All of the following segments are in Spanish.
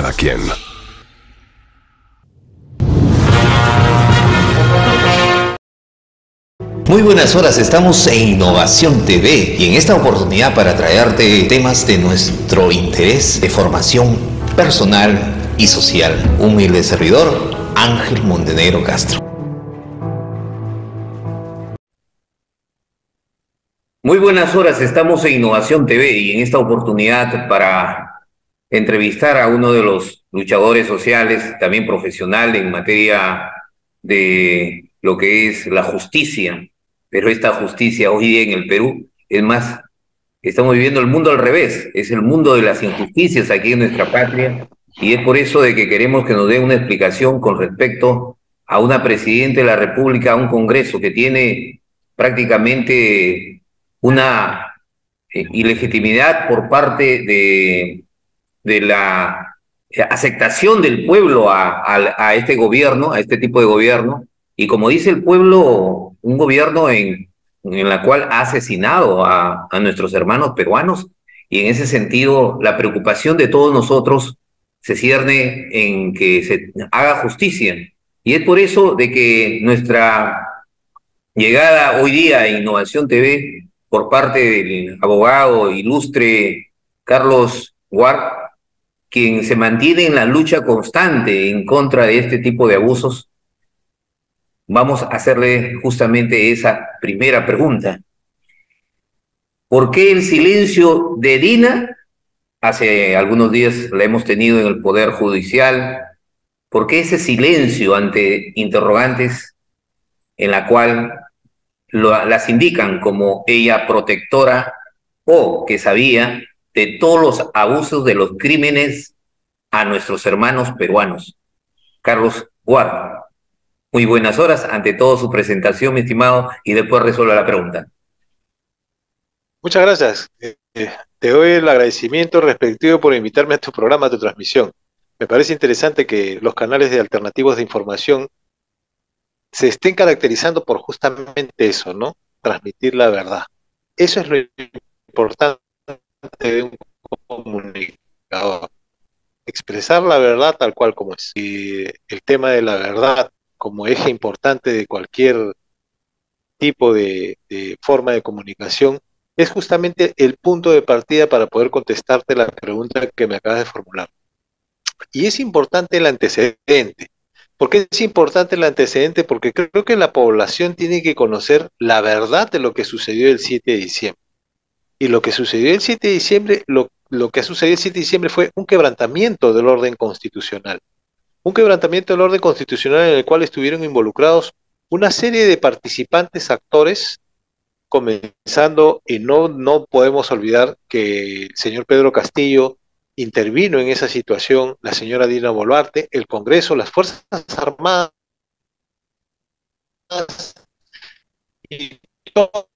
cada quien. Muy buenas horas, estamos en Innovación TV y en esta oportunidad para traerte temas de nuestro interés de formación personal y social. Humilde servidor, Ángel Montenegro Castro. Muy buenas horas, estamos en Innovación TV y en esta oportunidad para entrevistar a uno de los luchadores sociales, también profesional en materia de lo que es la justicia. Pero esta justicia hoy día en el Perú, es más, estamos viviendo el mundo al revés, es el mundo de las injusticias aquí en nuestra patria, y es por eso de que queremos que nos dé una explicación con respecto a una presidenta de la República, a un Congreso que tiene prácticamente una ilegitimidad por parte de la aceptación del pueblo a este gobierno, a este tipo de gobierno, y como dice el pueblo, un gobierno en la cual ha asesinado a nuestros hermanos peruanos, y en ese sentido la preocupación de todos nosotros se cierne en que se haga justicia. Y es por eso de que nuestra llegada hoy día a Innovación TV por parte del abogado ilustre Carlos Guard, quien se mantiene en la lucha constante en contra de este tipo de abusos, vamos a hacerle justamente esa primera pregunta. ¿Por qué el silencio de Dina? Hace algunos días la hemos tenido en el Poder Judicial. ¿Por qué ese silencio ante interrogantes en la cual las indican como ella protectora o que sabía de todos los abusos de los crímenes a nuestros hermanos peruanos? Carlos Guard, muy buenas horas. Ante todo su presentación, mi estimado, y después resuelva la pregunta. Muchas gracias. Te doy el agradecimiento respectivo por invitarme a tu programa, a tu transmisión. Me parece interesante que los canales de alternativos de información se estén caracterizando por justamente eso, ¿no? Transmitir la verdad. Eso es lo importante de un comunicador. Expresar la verdad tal cual como es. Y el tema de la verdad como eje importante de cualquier tipo de forma de comunicación es justamente el punto de partida para poder contestarte la pregunta que me acabas de formular. Y es importante el antecedente. ¿Por qué es importante el antecedente? Porque creo que la población tiene que conocer la verdad de lo que sucedió el 7 de diciembre. Y lo que sucedió el 7 de diciembre, lo que ha sucedido el 7 de diciembre fue un quebrantamiento del orden constitucional. Un quebrantamiento del orden constitucional en el cual estuvieron involucrados una serie de participantes, actores, comenzando, y no podemos olvidar que el señor Pedro Castillo intervino en esa situación, la señora Dina Boluarte, el Congreso, las Fuerzas Armadas y todos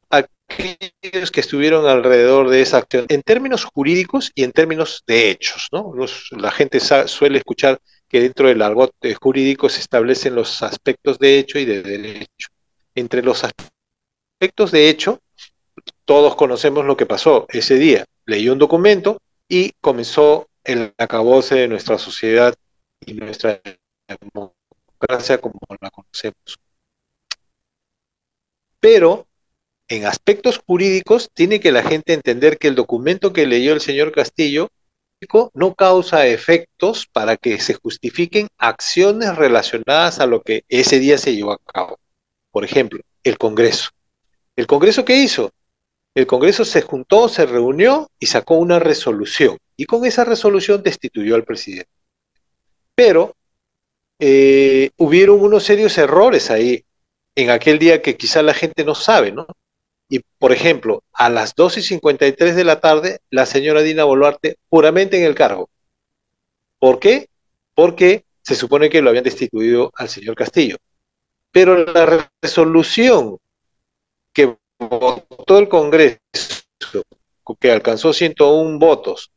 aquellos que estuvieron alrededor de esa acción, en términos jurídicos y en términos de hechos, ¿no? La gente suele escuchar que dentro del argot jurídico se establecen los aspectos de hecho y de derecho. Entre los aspectos de hecho, todos conocemos lo que pasó ese día. Leyó un documento y comenzó el acabose de nuestra sociedad y nuestra democracia como la conocemos. Pero en aspectos jurídicos tiene que la gente entender que el documento que leyó el señor Castillo no causa efectos para que se justifiquen acciones relacionadas a lo que ese día se llevó a cabo. Por ejemplo, el Congreso. ¿El Congreso qué hizo? El Congreso se juntó, se reunió y sacó una resolución. Y con esa resolución destituyó al presidente. Pero hubieron unos serios errores ahí en aquel día que quizá la gente no sabe, ¿no? Y, por ejemplo, a las 2:53 de la tarde, la señora Dina Boluarte juramenta en el cargo. ¿Por qué? Porque se supone que lo habían destituido al señor Castillo. Pero la resolución que votó el Congreso, que alcanzó 101 votos,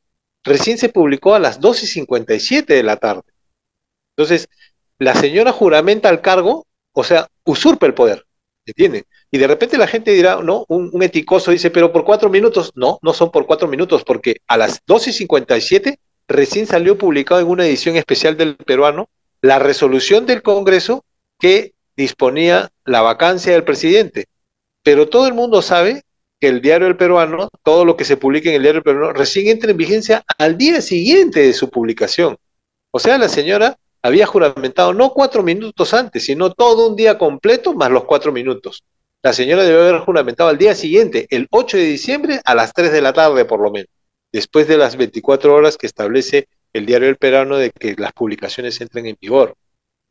recién se publicó a las 2:57 de la tarde. Entonces, la señora juramenta al cargo, o sea, usurpa el poder, ¿entienden? Y de repente la gente dirá, no, un eticoso dice, pero por 4 minutos. No, no son por 4 minutos, porque a las 2:57 recién salió publicado en una edición especial del Peruano la resolución del Congreso que disponía la vacancia del presidente. Pero todo el mundo sabe que el diario El Peruano, todo lo que se publica en el diario El Peruano, recién entra en vigencia al día siguiente de su publicación. O sea, la señora había juramentado no 4 minutos antes, sino todo un día completo más los 4 minutos. La señora debe haber juramentado al día siguiente, el 8 de diciembre, a las 3 de la tarde por lo menos, después de las 24 horas que establece el diario El Peruano de que las publicaciones entren en vigor.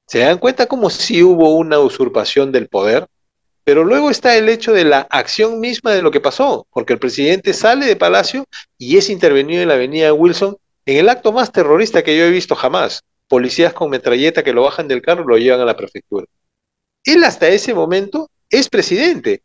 ¿Se dan cuenta cómo sí hubo una usurpación del poder? Pero luego está el hecho de la acción misma de lo que pasó, porque el presidente sale de Palacio y es intervenido en la avenida Wilson en el acto más terrorista que yo he visto jamás. Policías con metralleta que lo bajan del carro y lo llevan a la prefectura. Él hasta ese momento es presidente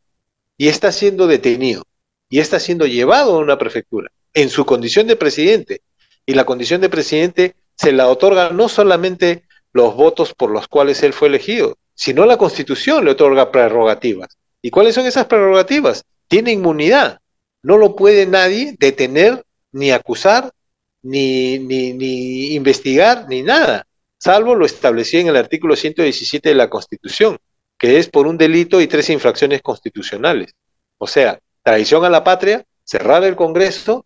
y está siendo detenido y está siendo llevado a una prefectura en su condición de presidente. Y la condición de presidente se la otorga no solamente los votos por los cuales él fue elegido, sino la Constitución le otorga prerrogativas. ¿Y cuáles son esas prerrogativas? Tiene inmunidad. No lo puede nadie detener, ni acusar, ni investigar, ni nada, salvo lo establecido en el artículo 117 de la Constitución, que es por un delito y 3 infracciones constitucionales. O sea, traición a la patria, cerrar el Congreso,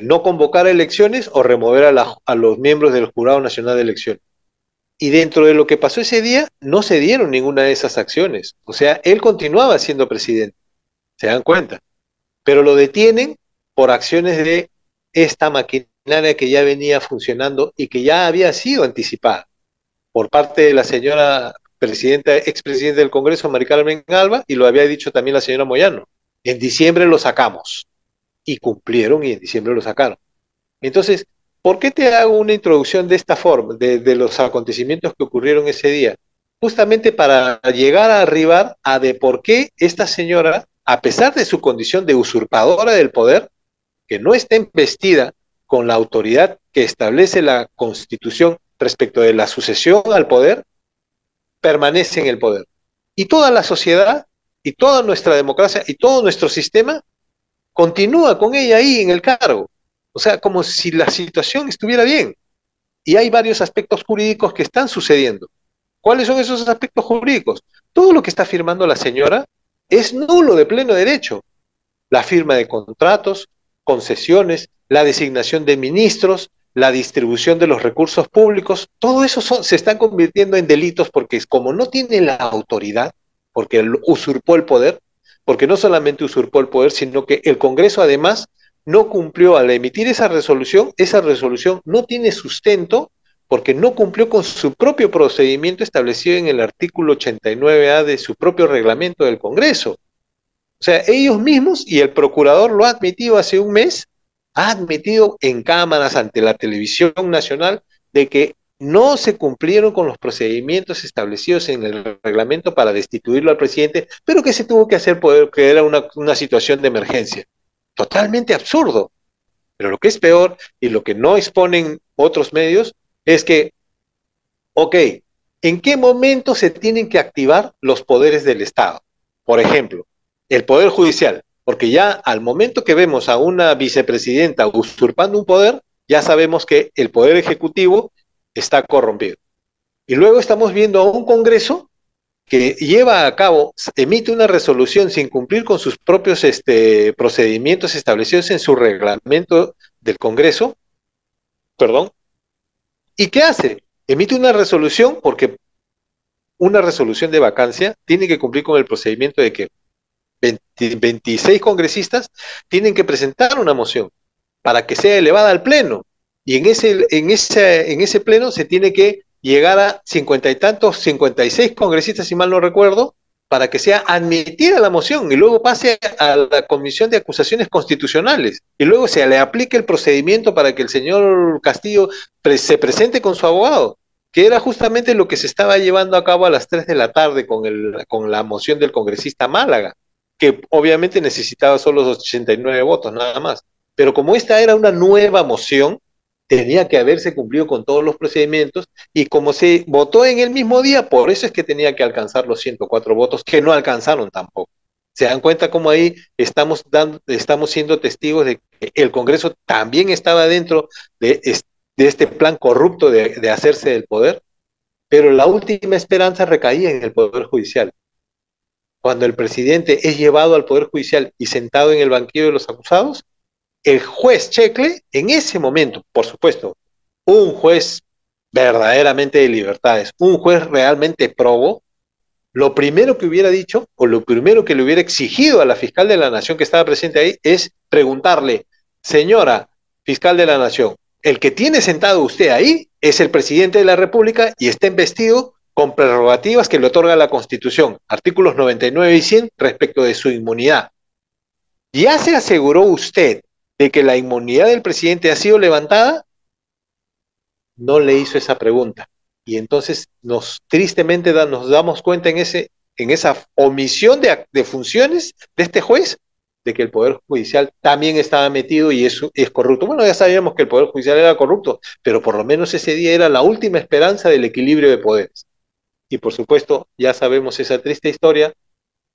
no convocar elecciones o remover a los miembros del Jurado Nacional de Elecciones. Y dentro de lo que pasó ese día, no se dieron ninguna de esas acciones. O sea, él continuaba siendo presidente. ¿Se dan cuenta? Pero lo detienen por acciones de esta maquinaria que ya venía funcionando y que ya había sido anticipada por parte de la señora presidenta, expresidenta del Congreso, Mari Carmen Alba, y lo había dicho también la señora Moyano. En diciembre lo sacamos. Y cumplieron y en diciembre lo sacaron. Entonces, ¿por qué te hago una introducción de esta forma, de los acontecimientos que ocurrieron ese día? Justamente para llegar a arribar a de por qué esta señora, a pesar de su condición de usurpadora del poder, que no está investida con la autoridad que establece la Constitución respecto de la sucesión al poder, permanece en el poder. Y toda la sociedad, y toda nuestra democracia, y todo nuestro sistema continúa con ella ahí en el cargo. O sea, como si la situación estuviera bien. Y hay varios aspectos jurídicos que están sucediendo. ¿Cuáles son esos aspectos jurídicos? Todo lo que está firmando la señora es nulo de pleno derecho. La firma de contratos, concesiones, la designación de ministros, la distribución de los recursos públicos, todo eso se están convirtiendo en delitos porque como no tiene la autoridad, porque usurpó el poder, porque no solamente usurpó el poder, sino que el Congreso además no cumplió al emitir esa resolución no tiene sustento porque no cumplió con su propio procedimiento establecido en el artículo 89A de su propio reglamento del Congreso. O sea, ellos mismos, y el procurador lo ha admitido hace un mes, ha admitido en cámaras ante la televisión nacional de que no se cumplieron con los procedimientos establecidos en el reglamento para destituirlo al presidente, pero que se tuvo que hacer porque era una situación de emergencia. Totalmente absurdo. Pero lo que es peor, y lo que no exponen otros medios, es que, ok, ¿en qué momento se tienen que activar los poderes del Estado? Por ejemplo, el Poder Judicial, porque ya al momento que vemos a una vicepresidenta usurpando un poder, ya sabemos que el Poder Ejecutivo está corrompido. Y luego estamos viendo a un Congreso que lleva a cabo, emite una resolución sin cumplir con sus propios procedimientos establecidos en su reglamento del Congreso, perdón, ¿y qué hace? Emite una resolución porque una resolución de vacancia tiene que cumplir con el procedimiento de que 26 congresistas tienen que presentar una moción para que sea elevada al Pleno. Y en ese Pleno se tiene que llegar a 50 y tantos, 56 congresistas, si mal no recuerdo, para que sea admitida la moción y luego pase a la Comisión de Acusaciones Constitucionales y luego se le aplique el procedimiento para que el señor Castillo se presente con su abogado, que era justamente lo que se estaba llevando a cabo a las 3 de la tarde con la moción del congresista Málaga, que obviamente necesitaba solo los 89 votos, nada más. Pero como esta era una nueva moción, tenía que haberse cumplido con todos los procedimientos y como se votó en el mismo día, por eso es que tenía que alcanzar los 104 votos, que no alcanzaron tampoco. ¿Se dan cuenta cómo ahí estamos siendo testigos de que el Congreso también estaba dentro de este plan corrupto de hacerse del poder? Pero la última esperanza recaía en el Poder Judicial. Cuando el presidente es llevado al Poder Judicial y sentado en el banquillo de los acusados, el juez Checle, en ese momento, por supuesto, un juez verdaderamente de libertades, un juez realmente probo, lo primero que hubiera dicho, o lo primero que le hubiera exigido a la fiscal de la Nación que estaba presente ahí, es preguntarle: señora fiscal de la Nación, el que tiene sentado usted ahí es el presidente de la República y está investido con prerrogativas que le otorga la Constitución, artículos 99 y 100 respecto de su inmunidad. ¿Ya se aseguró usted de que la inmunidad del presidente ha sido levantada? No le hizo esa pregunta. Y entonces tristemente nos damos cuenta en esa omisión de funciones de este juez, de que el Poder Judicial también estaba metido y es corrupto. Bueno, ya sabíamos que el Poder Judicial era corrupto, pero por lo menos ese día era la última esperanza del equilibrio de poderes. Y por supuesto, ya sabemos esa triste historia,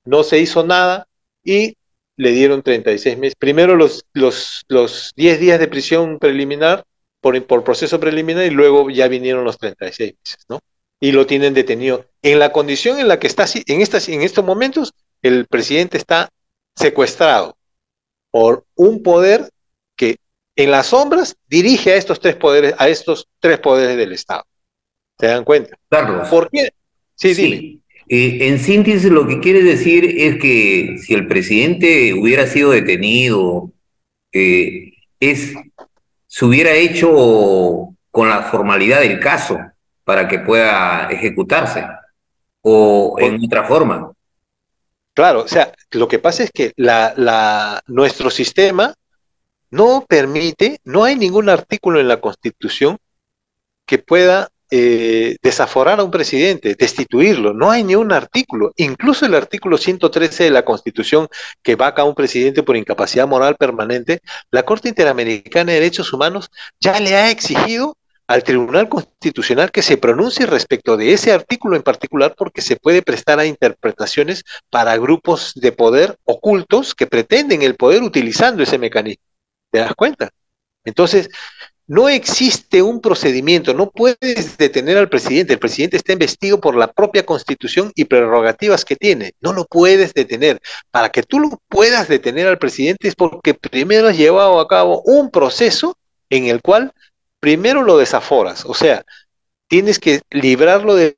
no se hizo nada y le dieron 36 meses. Primero los 10 días de prisión preliminar por proceso preliminar y luego ya vinieron los 36 meses, ¿no? Y lo tienen detenido. En la condición en la que está en estos momentos, el presidente está secuestrado por un poder que en las sombras dirige a estos tres poderes del Estado. ¿Se dan cuenta? Carlos, ¿Por qué? Sí, dime. sí. En síntesis, lo que quiere decir es que si el presidente hubiera sido detenido, eh, es, se hubiera hecho con la formalidad del caso para que pueda ejecutarse, o Por, en otra forma. claro, o sea, lo que pasa es que nuestro sistema no permite, no hay ningún artículo en la Constitución que pueda desaforar a un presidente, destituirlo. No hay ni un artículo. Incluso el artículo 113 de la Constitución, que vaca a un presidente por incapacidad moral permanente, la Corte Interamericana de Derechos Humanos ya le ha exigido al Tribunal Constitucional que se pronuncie respecto de ese artículo en particular, porque se puede prestar a interpretaciones para grupos de poder ocultos que pretenden el poder utilizando ese mecanismo. ¿Te das cuenta? Entonces, no existe un procedimiento, no puedes detener al presidente. El presidente está investido por la propia Constitución y prerrogativas que tiene. No lo puedes detener. Para que tú lo puedas detener al presidente es porque primero has llevado a cabo un proceso en el cual primero lo desaforas. O sea, tienes que librarlo de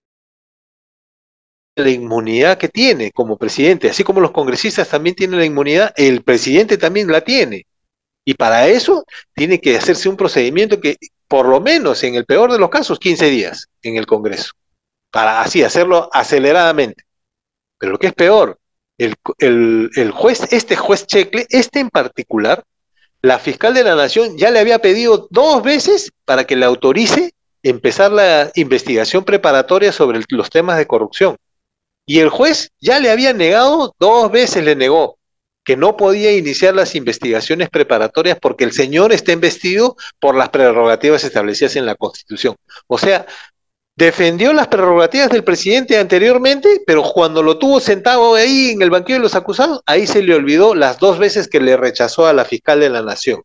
la inmunidad que tiene como presidente. Así como los congresistas también tienen la inmunidad, el presidente también la tiene. Y para eso tiene que hacerse un procedimiento que, por lo menos en el peor de los casos, 15 días en el Congreso, para así hacerlo aceleradamente. Pero lo que es peor, el juez, este juez Checle, este en particular, la fiscal de la Nación ya le había pedido 2 veces para que le autorice empezar la investigación preparatoria sobre los temas de corrupción. Y el juez ya le había negado, 2 veces le negó que no podía iniciar las investigaciones preparatorias porque el señor está investido por las prerrogativas establecidas en la Constitución. O sea, defendió las prerrogativas del presidente anteriormente, pero cuando lo tuvo sentado ahí en el banquillo de los acusados, ahí se le olvidó las 2 veces que le rechazó a la fiscal de la Nación.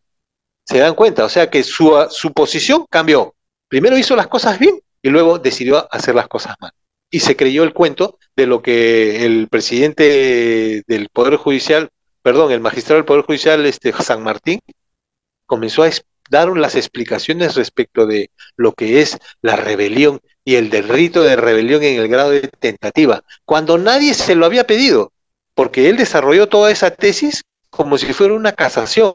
¿Se dan cuenta? O sea que su posición cambió. Primero hizo las cosas bien y luego decidió hacer las cosas mal. Y se creyó el cuento de lo que el presidente del Poder Judicial, perdón, el magistrado del Poder Judicial, San Martín, comenzó a dar las explicaciones respecto de lo que es la rebelión y el delito de rebelión en el grado de tentativa, cuando nadie se lo había pedido, porque él desarrolló toda esa tesis como si fuera una casación,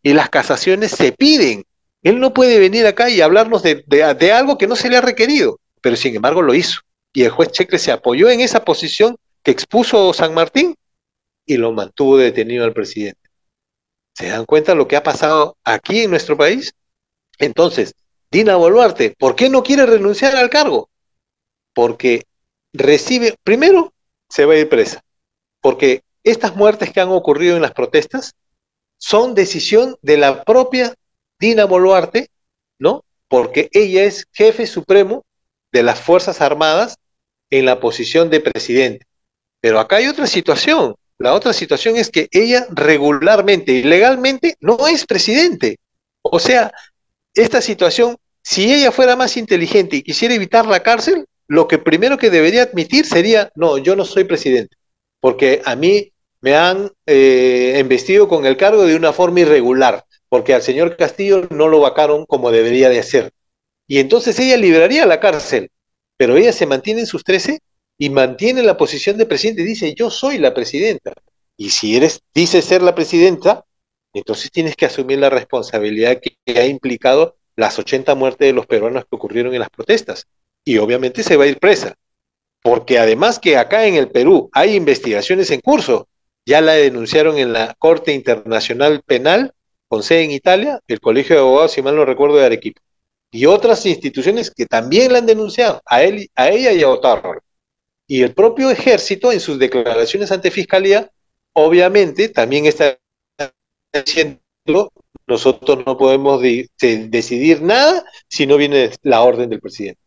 y las casaciones se piden. Él no puede venir acá y hablarnos de algo que no se le ha requerido, pero sin embargo lo hizo. Y el juez Checle se apoyó en esa posición que expuso San Martín y lo mantuvo detenido al presidente. ¿Se dan cuenta lo que ha pasado aquí en nuestro país? Entonces, Dina Boluarte, ¿por qué no quiere renunciar al cargo? Porque primero, se va a ir presa, porque estas muertes que han ocurrido en las protestas son decisión de la propia Dina Boluarte, ¿no? Porque ella es jefe supremo de las Fuerzas Armadas en la posición de presidente. Pero acá hay otra situación. La otra situación es que ella regularmente y legalmente no es presidente. O sea, esta situación, si ella fuera más inteligente y quisiera evitar la cárcel, lo que primero que debería admitir sería, no, yo no soy presidente, porque a mí me han embestido con el cargo de una forma irregular, porque al señor Castillo no lo vacaron como debería de hacer. Y entonces ella libraría la cárcel, pero ella se mantiene en sus 13 y mantiene la posición de presidente, dice, yo soy la presidenta. Y si eres, dice ser la presidenta, entonces tienes que asumir la responsabilidad que ha implicado las 80 muertes de los peruanos que ocurrieron en las protestas. Y obviamente se va a ir presa, porque además que acá en el Perú hay investigaciones en curso, ya la denunciaron en la Corte Internacional Penal, con sede en Italia, el Colegio de Abogados, si mal no recuerdo, de Arequipa, y otras instituciones que también la han denunciado, a ella y a Otárola. Y el propio ejército, en sus declaraciones ante Fiscalía, obviamente también está diciendo, nosotros no podemos decidir nada si no viene la orden del presidente.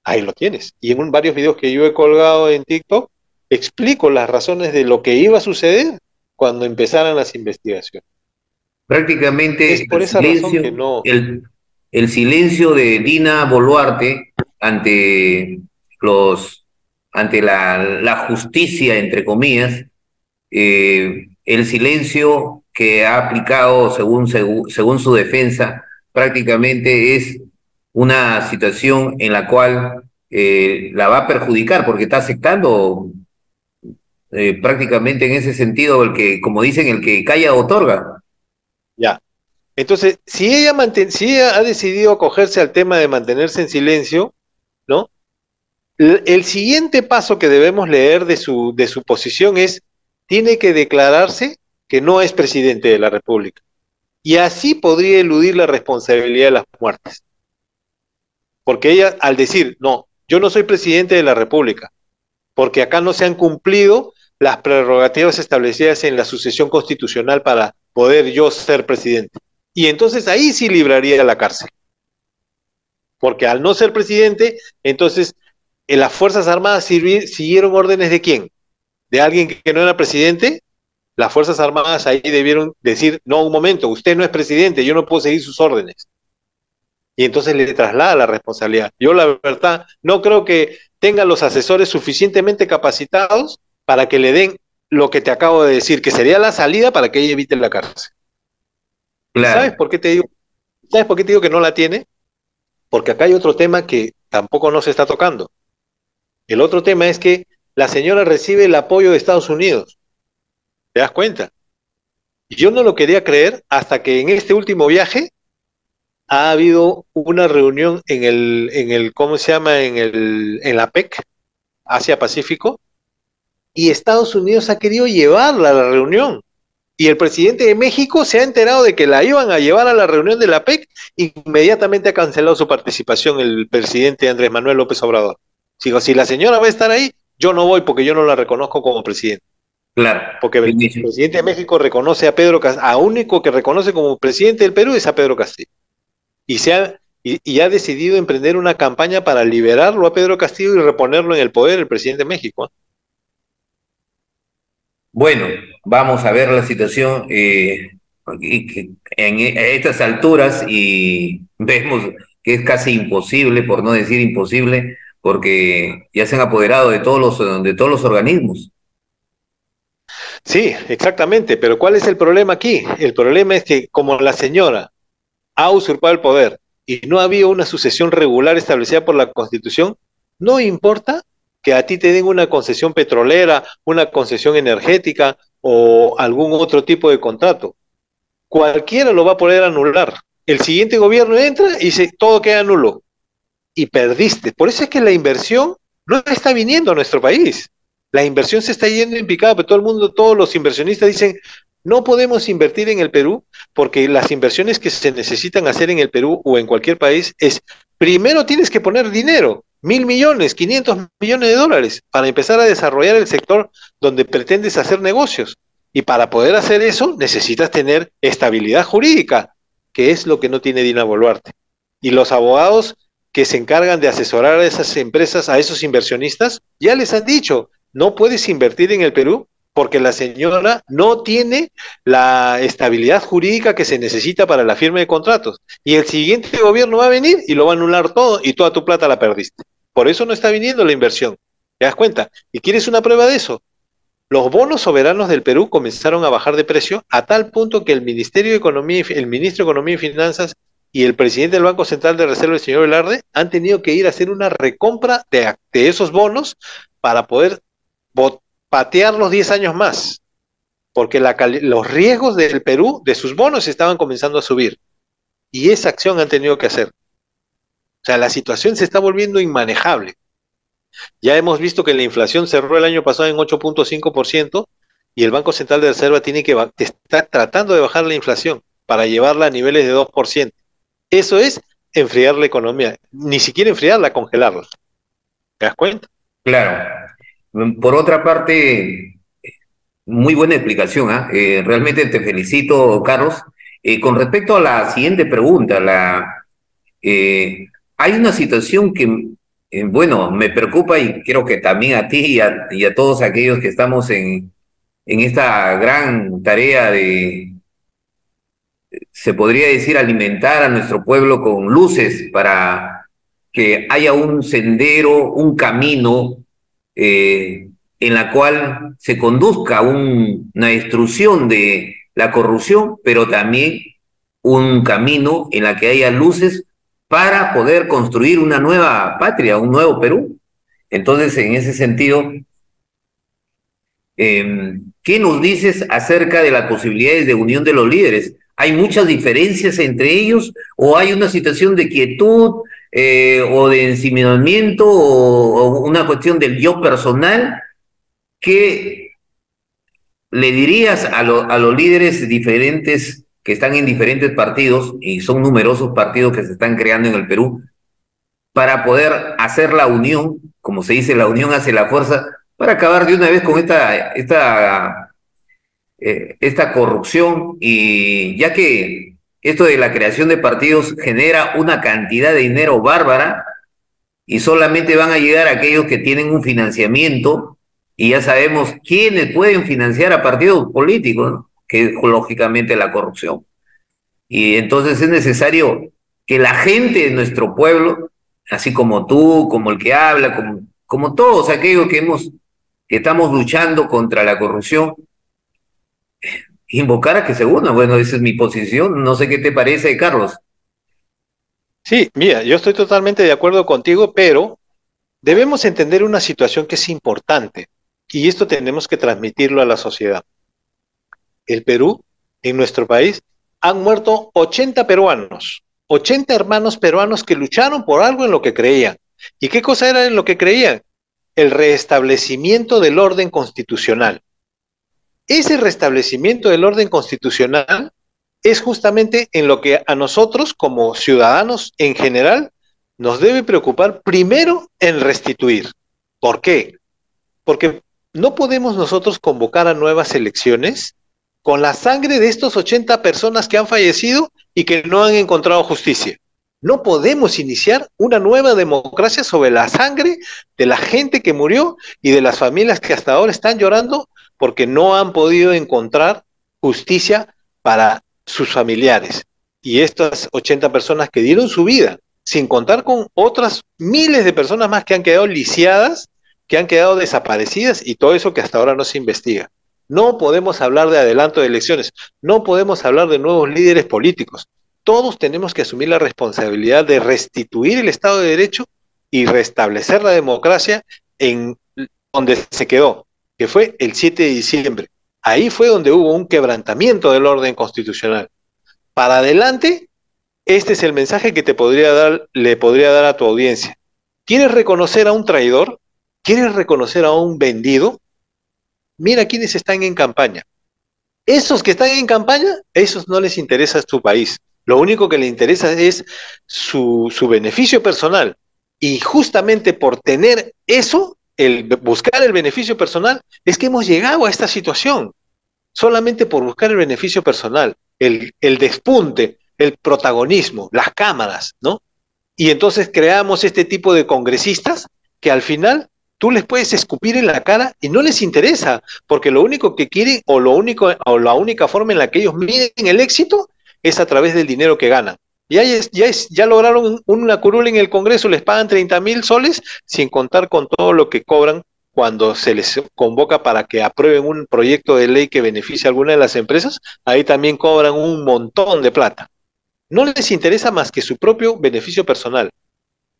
Ahí lo tienes. Y en varios videos que yo he colgado en TikTok, explico las razones de lo que iba a suceder cuando empezaran las investigaciones. Prácticamente Es por esa razón que no... el silencio de Dina Boluarte ante los, ante la justicia, entre comillas, el silencio que ha aplicado según su defensa, prácticamente es una situación en la cual la va a perjudicar porque está aceptando prácticamente en ese sentido el que, como dicen, el que calla otorga. Ya. Entonces, si ella ha decidido acogerse al tema de mantenerse en silencio, ¿no? El siguiente paso que debemos leer de su posición es, tiene que declararse que no es presidente de la República. Y así podría eludir la responsabilidad de las muertes. Porque ella, al decir, no, yo no soy presidente de la República, porque acá no se han cumplido las prerrogativas establecidas en la sucesión constitucional para poder yo ser presidente. Y entonces ahí sí libraría la cárcel. Porque al no ser presidente, entonces las Fuerzas Armadas siguieron órdenes de quién? ¿De alguien que no era presidente? Las Fuerzas Armadas ahí debieron decir, no, un momento, usted no es presidente, yo no puedo seguir sus órdenes. Y entonces le traslada la responsabilidad. Yo la verdad no creo que tenga los asesores suficientemente capacitados para que le den lo que te acabo de decir, que sería la salida para que ella evite la cárcel. Claro. ¿Sabes por qué te digo? ¿Sabes por qué te digo que no la tiene? Porque acá hay otro tema que tampoco no se está tocando. El otro tema es que la señora recibe el apoyo de Estados Unidos. ¿Te das cuenta? Yo no lo quería creer hasta que en este último viaje ha habido una reunión ¿cómo se llama? En la PEC, Asia-Pacífico, y Estados Unidos ha querido llevarla a la reunión. Y el presidente de México se ha enterado de que la iban a llevar a la reunión de la PEC, inmediatamente ha cancelado su participación el presidente Andrés Manuel López Obrador. Digo, si la señora va a estar ahí, yo no voy porque yo no la reconozco como presidente. Claro. Porque el presidente de México reconoce a Pedro Castillo, a único que reconoce como presidente del Perú es a Pedro Castillo. Y ha decidido emprender una campaña para liberarlo a Pedro Castillo y reponerlo en el poder el presidente de México. Bueno, vamos a ver la situación a estas alturas y vemos que es casi imposible, por no decir imposible, porque ya se han apoderado de de todos los organismos. Sí, exactamente, pero ¿cuál es el problema aquí? El problema es que como la señora ha usurpado el poder y no ha habido una sucesión regular establecida por la Constitución, no importa que a ti te den una concesión petrolera, una concesión energética o algún otro tipo de contrato. Cualquiera lo va a poder anular. El siguiente gobierno entra y dice, todo queda nulo. Y perdiste. Por eso es que la inversión no está viniendo a nuestro país. La inversión se está yendo en picada, pero todo el mundo, todos los inversionistas dicen, no podemos invertir en el Perú porque las inversiones que se necesitan hacer en el Perú o en cualquier país es, primero tienes que poner dinero, 1.000 millones, 500 millones de dólares para empezar a desarrollar el sector donde pretendes hacer negocios. Y para poder hacer eso necesitas tener estabilidad jurídica, que es lo que no tiene Dina Boluarte. Y los abogados que se encargan de asesorar a esas empresas, a esos inversionistas, ya les han dicho, no puedes invertir en el Perú porque la señora no tiene la estabilidad jurídica que se necesita para la firma de contratos. Y el siguiente gobierno va a venir y lo va a anular todo y toda tu plata la perdiste. Por eso no está viniendo la inversión. ¿Te das cuenta? ¿Y quieres una prueba de eso? Los bonos soberanos del Perú comenzaron a bajar de precio a tal punto que el Ministerio de Economía, el ministro de Economía y Finanzas y el presidente del Banco Central de Reserva, el señor Velarde, han tenido que ir a hacer una recompra de esos bonos para poder patear los 10 años más, porque los riesgos del Perú, de sus bonos, estaban comenzando a subir. Y esa acción han tenido que hacer. O sea, la situación se está volviendo inmanejable. Ya hemos visto que la inflación cerró el año pasado en 8.5% y el Banco Central de Reserva está tratando de bajar la inflación para llevarla a niveles de 2%. Eso es enfriar la economía. Ni siquiera enfriarla, congelarla. ¿Te das cuenta? Claro. Por otra parte, muy buena explicación, ¿ah? Realmente te felicito, Carlos. Con respecto a la siguiente pregunta, hay una situación que, bueno, me preocupa y creo que también a ti y a todos aquellos que estamos en esta gran tarea de, se podría decir, alimentar a nuestro pueblo con luces para que haya un sendero, un camino en la cual se conduzca una destrucción de la corrupción, pero también un camino en la que haya luces para poder construir una nueva patria, un nuevo Perú. Entonces, en ese sentido, ¿qué nos dices acerca de las posibilidades de unión de los líderes? ¿Hay muchas diferencias entre ellos o hay una situación de quietud o de ensimismamiento o una cuestión del yo personal? ¿Qué le dirías a los líderes diferentes que están en diferentes partidos, y son numerosos partidos que se están creando en el Perú, para poder hacer la unión, como se dice, la unión hace la fuerza, para acabar de una vez con esta corrupción? Y ya que esto de la creación de partidos genera una cantidad de dinero bárbara y solamente van a llegar aquellos que tienen un financiamiento, y ya sabemos quiénes pueden financiar a partidos políticos, ¿no? Que es lógicamente la corrupción. Y entonces es necesario que la gente de nuestro pueblo, así como tú, como el que habla, como todos aquellos que estamos luchando contra la corrupción, invocar a que se unan. Bueno, esa es mi posición. No sé qué te parece, Carlos. Sí, mira, yo estoy totalmente de acuerdo contigo, pero debemos entender una situación que es importante y esto tenemos que transmitirlo a la sociedad. El Perú, en nuestro país, han muerto 80 peruanos, 80 hermanos peruanos que lucharon por algo en lo que creían. ¿Y qué cosa era en lo que creían? El restablecimiento del orden constitucional. Ese restablecimiento del orden constitucional es justamente en lo que a nosotros como ciudadanos en general nos debe preocupar primero en restituir. ¿Por qué? Porque no podemos nosotros convocar a nuevas elecciones con la sangre de estos 80 personas que han fallecido y que no han encontrado justicia. No podemos iniciar una nueva democracia sobre la sangre de la gente que murió y de las familias que hasta ahora están llorando porque no han podido encontrar justicia para sus familiares. Y estas 80 personas que dieron su vida, sin contar con otras miles de personas más que han quedado lisiadas, que han quedado desaparecidas y todo eso que hasta ahora no se investiga. No podemos hablar de adelanto de elecciones, no podemos hablar de nuevos líderes políticos. Todos tenemos que asumir la responsabilidad de restituir el Estado de Derecho y restablecer la democracia en donde se quedó, que fue el 7 de diciembre. Ahí fue donde hubo un quebrantamiento del orden constitucional. Para adelante, este es el mensaje que le podría dar a tu audiencia. ¿Quieres reconocer a un traidor? ¿Quieres reconocer a un vendido? Mira quiénes están en campaña. Esos que están en campaña, a esos no les interesa su país. Lo único que les interesa es su beneficio personal. Y justamente por tener eso, el buscar el beneficio personal, es que hemos llegado a esta situación. Solamente por buscar el beneficio personal, el despunte, el protagonismo, las cámaras, ¿no? Y entonces creamos este tipo de congresistas que al final tú les puedes escupir en la cara y no les interesa, porque lo único que quieren o la única forma en la que ellos miden el éxito es a través del dinero que ganan. Ya lograron una curul en el Congreso, les pagan 30.000 soles, sin contar con todo lo que cobran cuando se les convoca para que aprueben un proyecto de ley que beneficie a alguna de las empresas. Ahí también cobran un montón de plata. No les interesa más que su propio beneficio personal.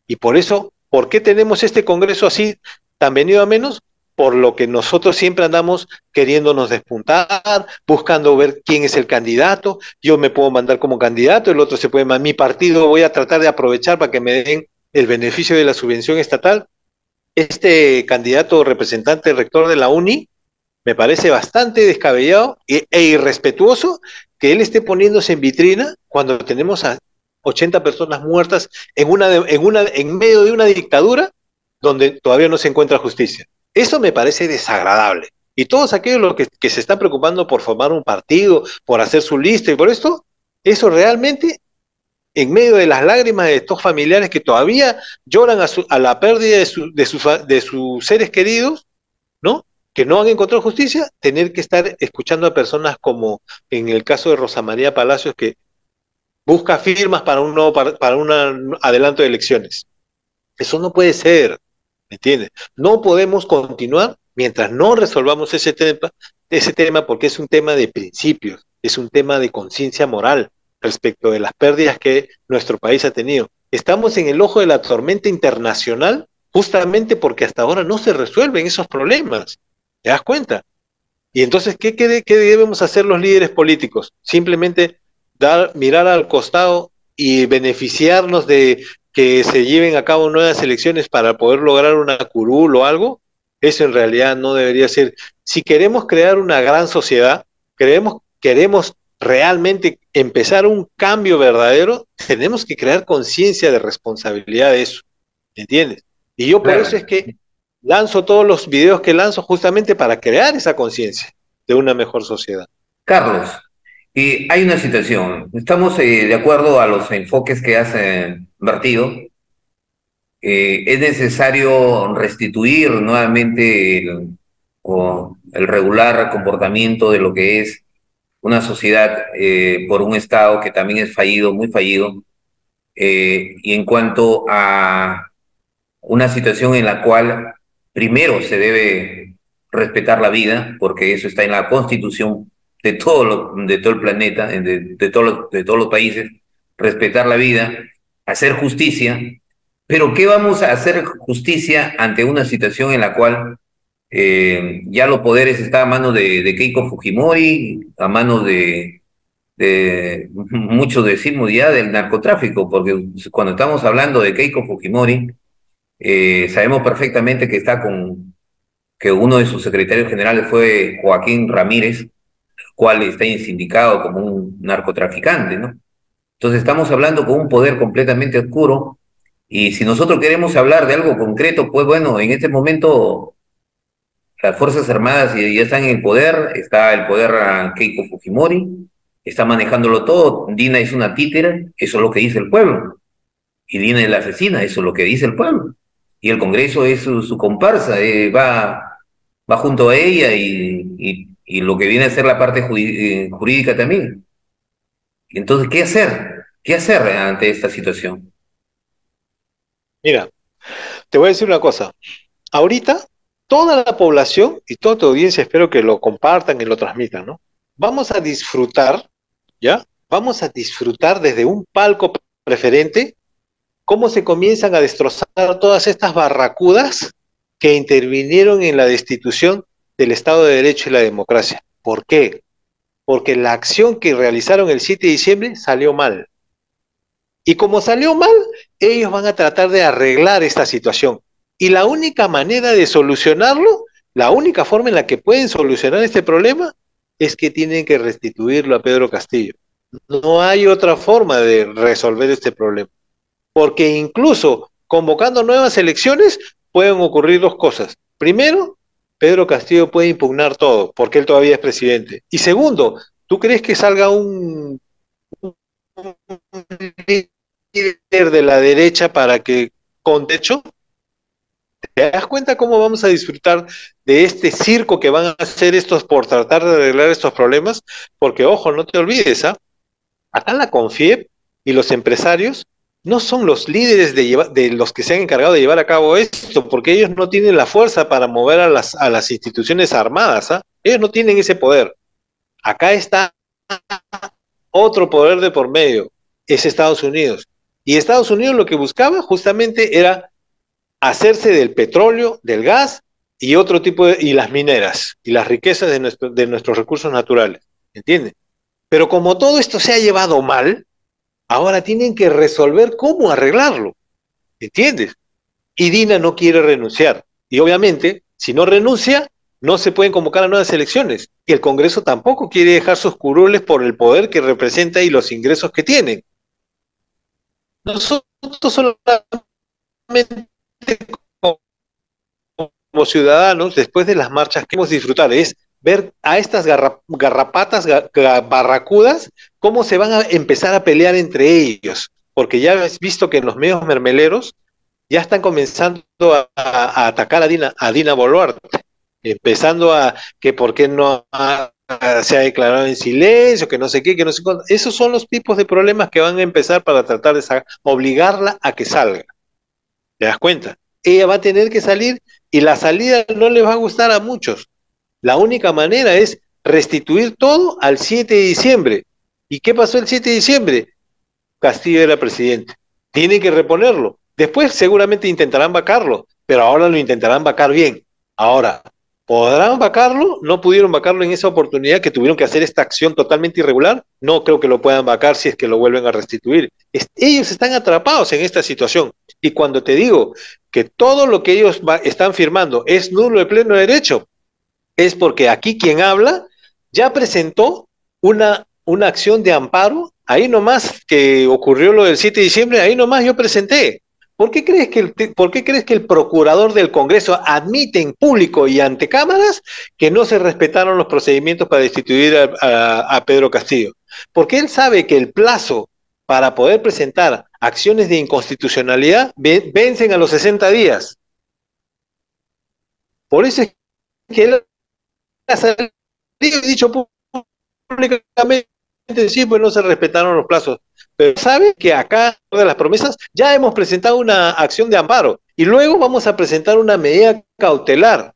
Y por eso, ¿por qué tenemos este Congreso así tan venido a menos? Por lo que nosotros siempre andamos queriéndonos despuntar, buscando ver quién es el candidato. Yo me puedo mandar como candidato, el otro se puede mandar. Mi partido voy a tratar de aprovechar para que me den el beneficio de la subvención estatal. Este candidato representante rector de la UNI me parece bastante descabellado e irrespetuoso que él esté poniéndose en vitrina cuando tenemos a 80 personas muertas en medio de una dictadura donde todavía no se encuentra justicia. Eso me parece desagradable. Y todos aquellos que se están preocupando por formar un partido, por hacer su lista y por esto, eso realmente, en medio de las lágrimas de estos familiares que todavía lloran a la pérdida de sus seres queridos, ¿no? Que no han encontrado justicia, tener que estar escuchando a personas como en el caso de Rosa María Palacios, que busca firmas para un adelanto de elecciones. Eso no puede ser, ¿me entiendes? No podemos continuar mientras no resolvamos ese tema porque es un tema de principios, es un tema de conciencia moral respecto de las pérdidas que nuestro país ha tenido. Estamos en el ojo de la tormenta internacional justamente porque hasta ahora no se resuelven esos problemas. ¿Te das cuenta? Y entonces, ¿qué debemos hacer los líderes políticos? Simplemente mirar al costado y beneficiarnos de que se lleven a cabo nuevas elecciones para poder lograr una curul o algo. Eso en realidad no debería ser. Si queremos crear una gran sociedad, queremos realmente empezar un cambio verdadero, tenemos que crear conciencia de responsabilidad de eso. ¿Entiendes? Y yo por eso Claro. es que lanzo todos los videos que lanzo justamente para crear esa conciencia de una mejor sociedad. Carlos, hay una situación. Estamos de acuerdo a los enfoques que has vertido. Es necesario restituir nuevamente el regular comportamiento de lo que es una sociedad por un Estado que también es fallido, muy fallido, y en cuanto a una situación en la cual primero se debe respetar la vida, porque eso está en la Constitución de todo el planeta, de todos los países, respetar la vida, hacer justicia, pero ¿qué vamos a hacer justicia ante una situación en la cual ya los poderes están a manos de Keiko Fujimori, a manos muchos decimos ya del narcotráfico, porque cuando estamos hablando de Keiko Fujimori, sabemos perfectamente que uno de sus secretarios generales fue Joaquín Ramírez, cual está sindicado como un narcotraficante, ¿no? Entonces estamos hablando con un poder completamente oscuro, y si nosotros queremos hablar de algo concreto, pues bueno, en este momento las Fuerzas Armadas ya están en el poder, está el poder a Keiko Fujimori, está manejándolo todo, Dina es una títera, eso es lo que dice el pueblo, y Dina es la asesina, eso es lo que dice el pueblo. Y el Congreso es su comparsa, va junto a ella y lo que viene a ser la parte jurídica también. Entonces, ¿qué hacer? ¿Qué hacer ante esta situación? Mira, te voy a decir una cosa. Ahorita, toda la población y toda tu audiencia, espero que lo compartan y lo transmitan, ¿no? Vamos a disfrutar, ¿ya? Vamos a disfrutar desde un palco preferente cómo se comienzan a destrozar todas estas barracudas que intervinieron en la destitución del Estado de Derecho y la democracia. ¿Por qué? Porque la acción que realizaron el 7 de diciembre salió mal. Y como salió mal, ellos van a tratar de arreglar esta situación. Y la única manera de solucionarlo, la única forma en la que pueden solucionar este problema, es que tienen que restituirlo a Pedro Castillo. No hay otra forma de resolver este problema. Porque incluso convocando nuevas elecciones pueden ocurrir dos cosas. Primero, Pedro Castillo puede impugnar todo, porque él todavía es presidente. Y segundo, ¿tú crees que salga un líder de la derecha para que, con techo, ¿Te das cuenta cómo vamos a disfrutar de este circo que van a hacer estos por tratar de arreglar estos problemas? Porque, ojo, no te olvides, ¿ah? Acá la CONFIEP y los empresarios no son los líderes de los que se han encargado de llevar a cabo esto, porque ellos no tienen la fuerza para mover a las instituciones armadas, ¿ah? Ellos no tienen ese poder. Acá está otro poder de por medio, es Estados Unidos. Y Estados Unidos lo que buscaba justamente era hacerse del petróleo, del gas y otro tipo y las mineras y las riquezas de nuestros recursos naturales, ¿entiendes? Pero como todo esto se ha llevado mal, ahora tienen que resolver cómo arreglarlo, ¿entiendes? Y Dina no quiere renunciar. Y obviamente, si no renuncia, no se pueden convocar a nuevas elecciones. Y el Congreso tampoco quiere dejar sus curules por el poder que representa y los ingresos que tienen. Nosotros solamente como ciudadanos, después de las marchas que hemos disfrutar, es ver a estas garrapatas, barracudas, cómo se van a empezar a pelear entre ellos. Porque ya has visto que en los medios mermeleros ya están comenzando a atacar a Dina Boluarte, empezando a que por qué no se ha declarado en silencio, que no sé qué, que no sé cuánto. Esos son los tipos de problemas que van a empezar para tratar de obligarla a que salga. ¿Te das cuenta? Ella va a tener que salir y la salida no le va a gustar a muchos. La única manera es restituir todo al 7 de diciembre. ¿Y qué pasó el 7 de diciembre? Castillo era presidente. Tienen que reponerlo. Después seguramente intentarán vacarlo, pero ahora lo intentarán vacar bien. Ahora, ¿podrán vacarlo? No pudieron vacarlo en esa oportunidad que tuvieron que hacer esta acción totalmente irregular. No creo que lo puedan vacar si es que lo vuelven a restituir. Ellos están atrapados en esta situación. Y cuando te digo que todo lo que ellos están firmando es nulo de pleno derecho, es porque aquí quien habla ya presentó una acción de amparo. Ahí nomás que ocurrió lo del 7 de diciembre, ahí nomás yo presenté. ¿Por qué crees que el procurador del Congreso admite en público y ante cámaras que no se respetaron los procedimientos para destituir a Pedro Castillo? Porque él sabe que el plazo para poder presentar acciones de inconstitucionalidad vencen a los 60 días. Por eso es que él ha salido y dicho públicamente, sí, pues no se respetaron los plazos. Pero sabe que acá, de las promesas, ya hemos presentado una acción de amparo y luego vamos a presentar una medida cautelar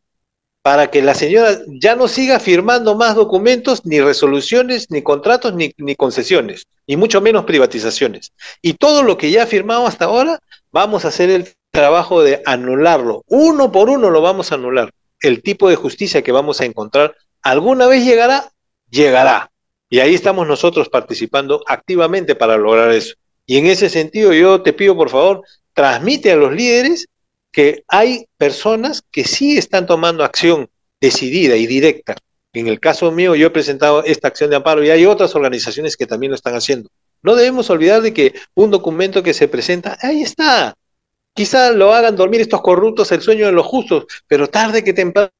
para que la señora ya no siga firmando más documentos, ni resoluciones, ni contratos, ni concesiones, y mucho menos privatizaciones. Y todo lo que ya ha firmado hasta ahora, vamos a hacer el trabajo de anularlo. Uno por uno lo vamos a anular. El tipo de justicia que vamos a encontrar, alguna vez llegará, llegará. Y ahí estamos nosotros participando activamente para lograr eso. Y en ese sentido yo te pido, por favor, transmite a los líderes que hay personas que sí están tomando acción decidida y directa. En el caso mío, yo he presentado esta acción de amparo y hay otras organizaciones que también lo están haciendo. No debemos olvidar de que un documento que se presenta, ahí está. Quizá lo hagan dormir estos corruptos el sueño de los justos, pero tarde que temprano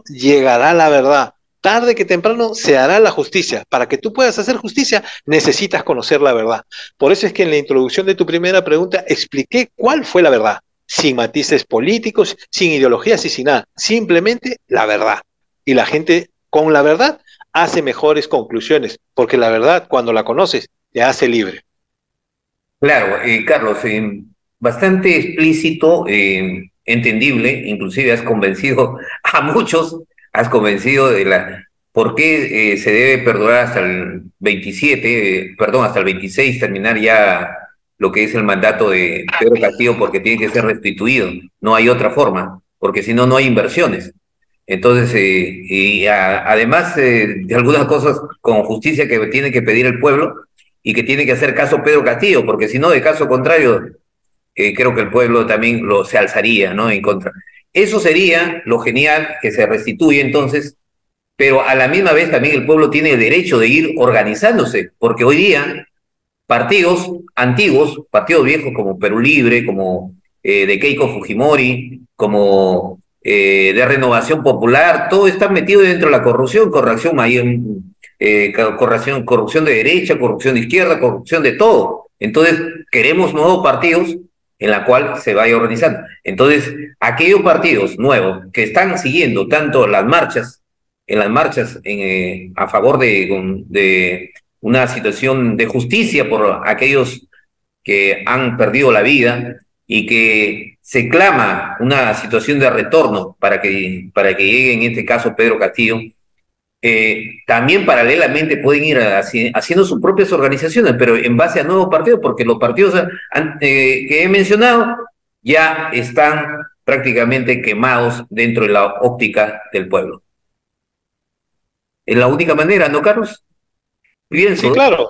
llegará la verdad. Tarde que temprano se hará la justicia. Para que tú puedas hacer justicia, necesitas conocer la verdad. Por eso es que en la introducción de tu primera pregunta expliqué cuál fue la verdad. Sin matices políticos, sin ideologías y sin nada. Simplemente la verdad. Y la gente con la verdad hace mejores conclusiones, porque la verdad, cuando la conoces, te hace libre. Claro, Carlos, bastante explícito, entendible, inclusive has convencido a muchos, has convencido de por qué se debe perdurar hasta el 27, perdón, hasta el 26, terminar ya lo que es el mandato de Pedro Castillo, porque tiene que ser restituido, no hay otra forma, porque si no, no hay inversiones. Entonces, además de algunas cosas con justicia que tiene que pedir el pueblo y que tiene que hacer caso Pedro Castillo, porque si no, de caso contrario, creo que el pueblo también se alzaría, ¿no?, en contra. Eso sería lo genial, que se restituye entonces, pero a la misma vez también el pueblo tiene el derecho de ir organizándose, porque hoy día partidos antiguos, partidos viejos como Perú Libre, como de Keiko Fujimori, como de Renovación Popular, todo está metido dentro de la corrupción, corrupción de derecha, corrupción de izquierda, corrupción de todo. Entonces, queremos nuevos partidos en la cual se vaya organizando. Entonces, aquellos partidos nuevos que están siguiendo tanto las marchas a favor de una situación de justicia por aquellos que han perdido la vida y que se clama una situación de retorno para que llegue en este caso Pedro Castillo, también paralelamente pueden ir haciendo sus propias organizaciones, pero en base a nuevos partidos, porque los partidos que he mencionado ya están prácticamente quemados dentro de la óptica del pueblo. Es la única manera, ¿no, Carlos? Sí, Pienso. claro.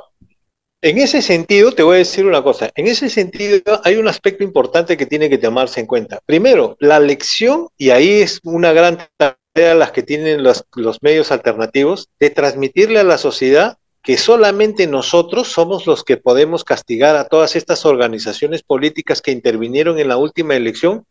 En ese sentido, te voy a decir una cosa. En ese sentido, hay un aspecto importante que tiene que tomarse en cuenta. Primero, la lección, y ahí es una gran tarea las que tienen los medios alternativos, de transmitirle a la sociedad que solamente nosotros somos los que podemos castigar a todas estas organizaciones políticas que intervinieron en la última elección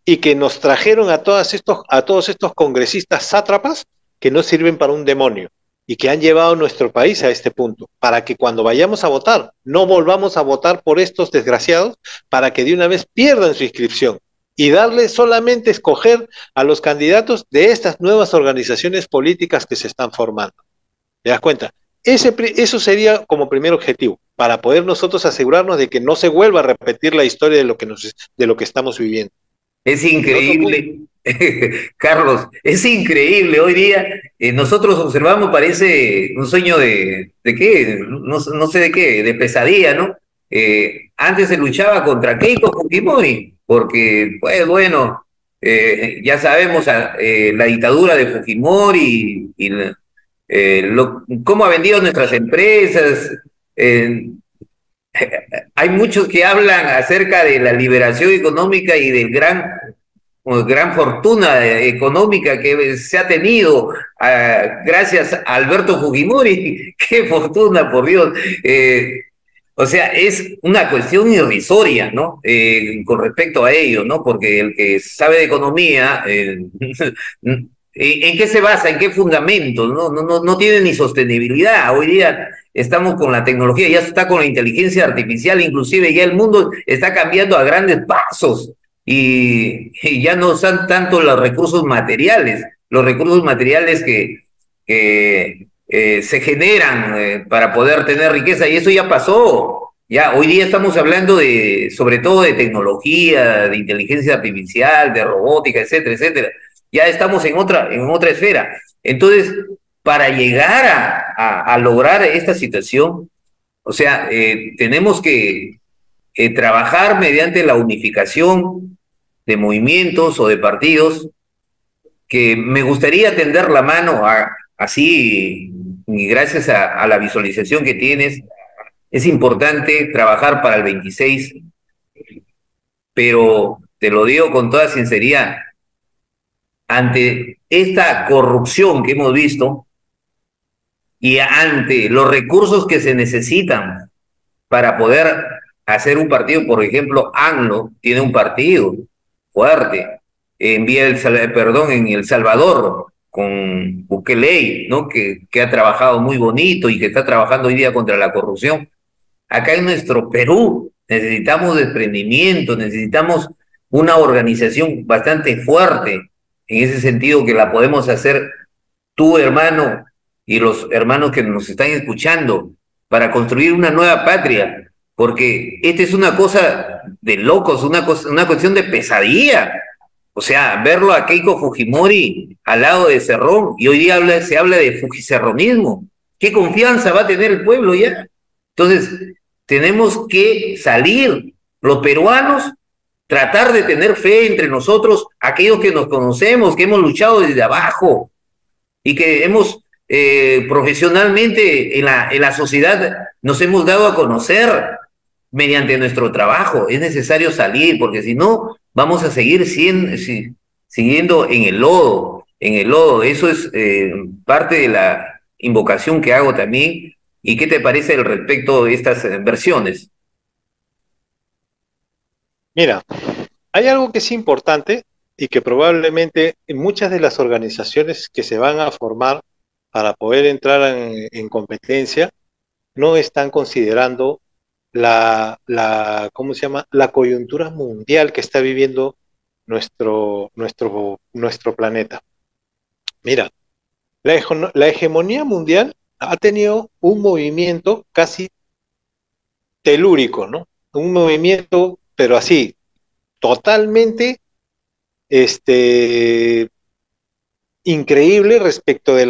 y que nos trajeron a todos estos congresistas sátrapas que no sirven para un demonio y que han llevado a nuestro país a este punto, para que cuando vayamos a votar, no volvamos a votar por estos desgraciados, para que de una vez pierdan su inscripción y darle solamente escoger a los candidatos de estas nuevas organizaciones políticas que se están formando. ¿Te das cuenta? Eso sería como primer objetivo, para poder nosotros asegurarnos de que no se vuelva a repetir la historia de lo que estamos viviendo. Es El otro punto, increíble, Carlos, es increíble. Hoy día nosotros observamos, parece un sueño ¿de qué? No, no sé de qué, de pesadilla, ¿no? Antes se luchaba contra Keiko Fujimori, porque, pues bueno, ya sabemos la dictadura de Fujimori y cómo ha vendido nuestras empresas. eh, Hay muchos que hablan acerca de la liberación económica y del gran fortuna económica que se ha tenido gracias a Alberto Fujimori. ¡Qué fortuna, por Dios! O sea, es una cuestión irrisoria, ¿no? Con respecto a ello, ¿no? Porque el que sabe de economía, ¿en qué se basa? ¿En qué fundamentos? No tiene ni sostenibilidad. Hoy día estamos con la tecnología, ya se está con la inteligencia artificial, inclusive ya el mundo está cambiando a grandes pasos y ya no son tanto los recursos materiales que se generan para poder tener riqueza, y eso ya pasó. Ya hoy día estamos hablando sobre todo de tecnología, de inteligencia artificial, de robótica, etcétera, etcétera. Ya estamos en otra esfera. Entonces, para llegar a lograr esta situación, o sea, tenemos que trabajar mediante la unificación de movimientos o de partidos, que me gustaría tender la mano así, y gracias a la visualización que tienes, es importante trabajar para el 26, pero te lo digo con toda sinceridad, ante esta corrupción que hemos visto y ante los recursos que se necesitan para poder hacer un partido, por ejemplo, ANLO tiene un partido fuerte, en El Salvador, con Bukele, ¿no? Que ha trabajado muy bonito y que está trabajando hoy día contra la corrupción. Acá en nuestro Perú necesitamos desprendimiento, necesitamos una organización bastante fuerte, en ese sentido que la podemos hacer tú, hermano, y los hermanos que nos están escuchando, para construir una nueva patria, porque esta es una cosa de locos, una cuestión de pesadilla. O sea, verlo a Keiko Fujimori al lado de Cerrón, y hoy día se habla de fujicerronismo. ¿Qué confianza va a tener el pueblo ya? Entonces, tenemos que salir, los peruanos, tratar de tener fe entre nosotros, aquellos que nos conocemos, que hemos luchado desde abajo y que hemos profesionalmente en la sociedad nos hemos dado a conocer mediante nuestro trabajo. Es necesario salir, porque si no, vamos a seguir siguiendo en el lodo, en el lodo. Eso es parte de la invocación que hago también. ¿Y qué te parece al respecto de estas versiones? mira, hay algo que es importante y que probablemente en muchas de las organizaciones que se van a formar para poder entrar en competencia no están considerando ¿cómo se llama? La coyuntura mundial que está viviendo nuestro planeta. Mira, la hegemonía mundial ha tenido un movimiento casi telúrico, ¿no? Un movimiento, pero así, totalmente este, increíble respecto de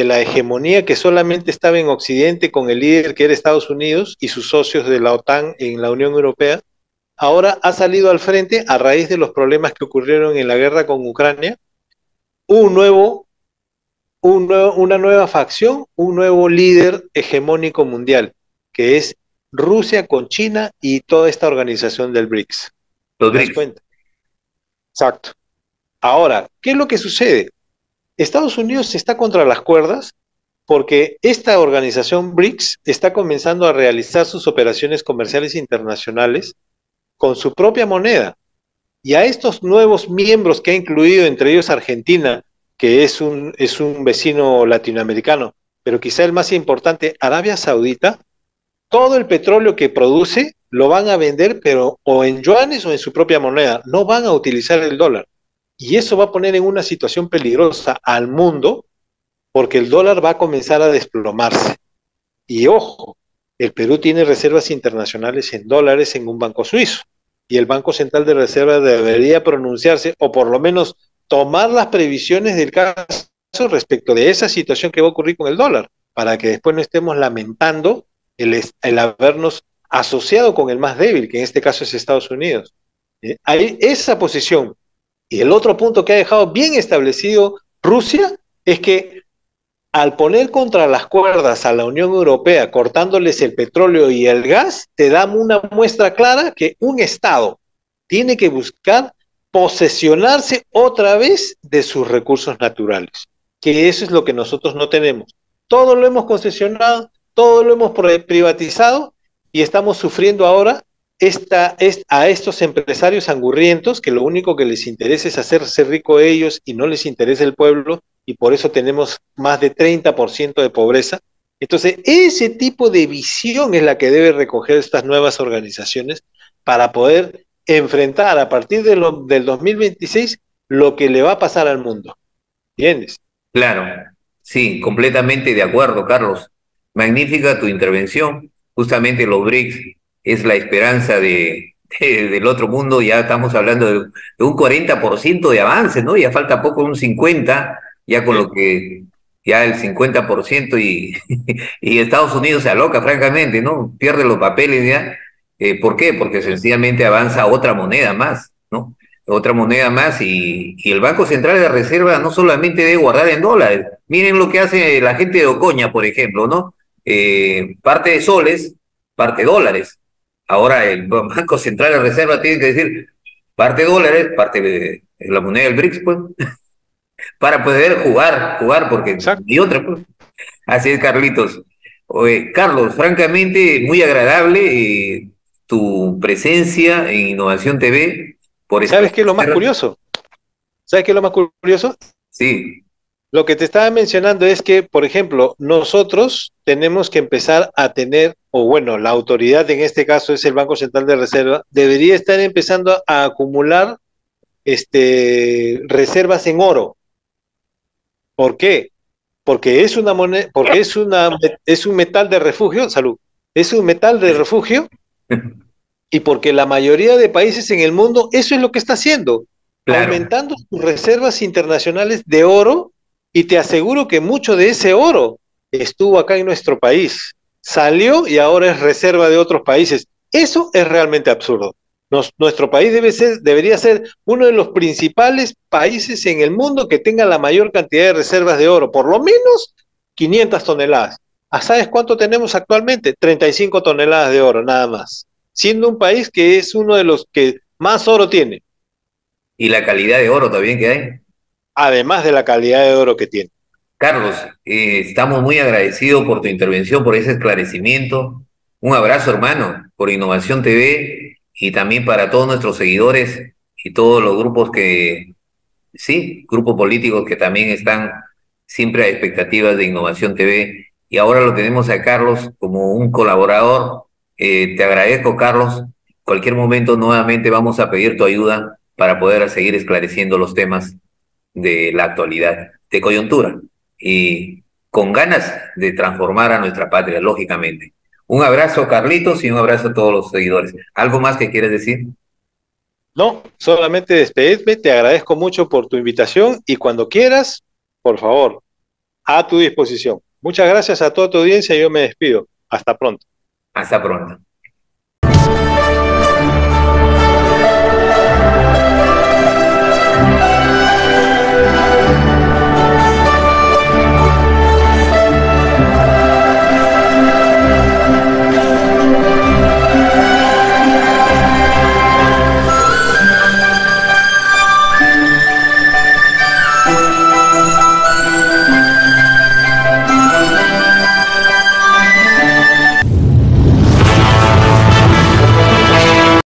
la hegemonía que solamente estaba en Occidente con el líder que era Estados Unidos y sus socios de la OTAN en la Unión Europea. Ahora ha salido al frente a raíz de los problemas que ocurrieron en la guerra con Ucrania, un nuevo, una nueva facción, un nuevo líder hegemónico mundial, que es Rusia con China y toda esta organización del BRICS. Los ¿Te das BRICS. cuenta? Exacto. Ahora, ¿qué es lo que sucede? Estados Unidos está contra las cuerdas porque esta organización BRICS está comenzando a realizar sus operaciones comerciales internacionales con su propia moneda. Y a estos nuevos miembros que ha incluido, entre ellos Argentina, que es un vecino latinoamericano, pero quizá el más importante, Arabia Saudita, todo el petróleo que produce lo van a vender, pero o en yuanes o en su propia moneda, no van a utilizar el dólar. Y eso va a poner en una situación peligrosa al mundo porque el dólar va a comenzar a desplomarse. Y ojo, el Perú tiene reservas internacionales en dólares en un banco suizo. Y el Banco Central de Reserva debería pronunciarse o por lo menos tomar las previsiones del caso respecto de esa situación que va a ocurrir con el dólar, para que después no estemos lamentando el habernos asociado con el más débil, que en este caso es Estados Unidos. Hay esa posición. Y el otro punto que ha dejado bien establecido Rusia es que al poner contra las cuerdas a la Unión Europea, cortándoles el petróleo y el gas, te da una muestra clara que un Estado tiene que buscar posesionarse otra vez de sus recursos naturales, que eso es lo que nosotros no tenemos. Todo lo hemos concesionado, todo lo hemos privatizado y estamos sufriendo ahora a estos empresarios angurrientos que lo único que les interesa es hacerse rico ellos y no les interesa el pueblo, y por eso tenemos más de 30% de pobreza. Entonces, ese tipo de visión es la que debe recoger estas nuevas organizaciones para poder enfrentar a partir del 2026 lo que le va a pasar al mundo. ¿Entiendes? Claro, sí, completamente de acuerdo, Carlos. Magnífica tu intervención. Justamente los BRICS es la esperanza del otro mundo. Ya estamos hablando de un 40% de avance, ¿no? Ya falta poco, un 50%, ya con lo que, ya el 50% y Estados Unidos se aloca, francamente, ¿no? Pierde los papeles ya. ¿Por qué? Porque sencillamente avanza otra moneda más, ¿no? Otra moneda más y el Banco Central de Reserva no solamente debe guardar en dólares. Miren lo que hace la gente de Ocoña, por ejemplo, ¿no? Parte de soles, parte dólares. Ahora el Banco Central de Reserva tiene que decir parte dólares, parte de la moneda del BRICS, pues, para poder jugar, porque Exacto. y otra, pues. Así es, Carlitos. Oye, Carlos, francamente, muy agradable tu presencia en Innovación TV por ¿Sabes qué es lo más esclarecer. curioso? ¿Sabes qué es lo más curioso? Sí, Lo que te estaba mencionando es que, por ejemplo, nosotros tenemos que empezar a tener, o bueno, la autoridad en este caso es el Banco Central de Reserva, debería estar empezando a acumular reservas en oro. ¿Por qué? Porque es una moneda, porque es un metal de refugio, salud, es un metal de refugio y porque la mayoría de países en el mundo eso es lo que está haciendo, claro. aumentando sus reservas internacionales de oro, y te aseguro que mucho de ese oro estuvo acá en nuestro país, salió y ahora es reserva de otros países. Eso es realmente absurdo. Nuestro país debería ser uno de los principales países en el mundo que tenga la mayor cantidad de reservas de oro, por lo menos 500 toneladas. ¿Sabes cuánto tenemos actualmente? 35 toneladas de oro, nada más, siendo un país que es uno de los que más oro tiene, Y la calidad de oro también que hay. además de la calidad de oro que tiene. Carlos, estamos muy agradecidos por tu intervención, por ese esclarecimiento. Un abrazo, hermano, por Innovación TV y también para todos nuestros seguidores y todos los grupos que, sí, grupos políticos que también están siempre a expectativas de Innovación TV. Y ahora lo tenemos a Carlos como un colaborador Te agradezco, Carlos. Cualquier momento nuevamente vamos a pedir tu ayuda para poder seguir esclareciendo los temas de la actualidad, de coyuntura, y con ganas de transformar a nuestra patria, lógicamente. Un abrazo, Carlitos, y un abrazo a todos los seguidores. ¿Algo más que quieres decir? No, solamente despedirme, te agradezco mucho por tu invitación y cuando quieras, por favor, a tu disposición. Muchas gracias a toda tu audiencia y yo me despido. Hasta pronto. Hasta pronto.